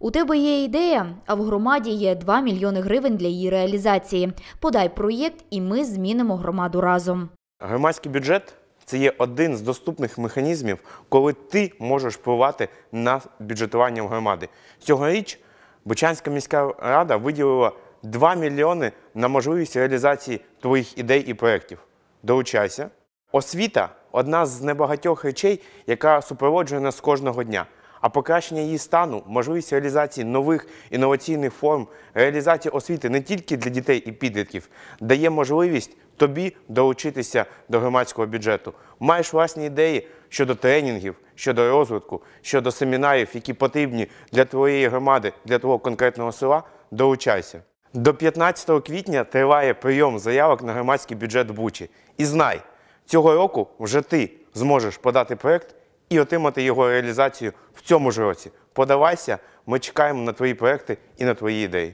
У тебе є ідея, а в громаді є 2 мільйони гривень для її реалізації. Подай проєкт, і ми змінимо громаду разом. Громадський бюджет – це є один з доступних механізмів, коли ти можеш впливати на бюджетування громади. Цьогоріч Бучанська міська рада виділила 2 мільйони на можливість реалізації твоїх ідей і проєктів. Долучайся. Освіта – одна з небагатьох речей, яка супроводжує нас кожного дня. А покращення її стану, можливість реалізації нових інноваційних форм, реалізація освіти не тільки для дітей і підлітків, дає можливість тобі долучитися до громадського бюджету. Маєш власні ідеї щодо тренінгів, щодо розвитку, щодо семінарів, які потрібні для твоєї громади, для твого конкретного села – долучайся. До 15 квітня триває прийом заявок на громадський бюджет в Бучі. І знай, цього року вже ти зможеш подати проєкт і отримати його реалізацію в цьому ж році. Подавайся, ми чекаємо на твої проєкти і на твої ідеї.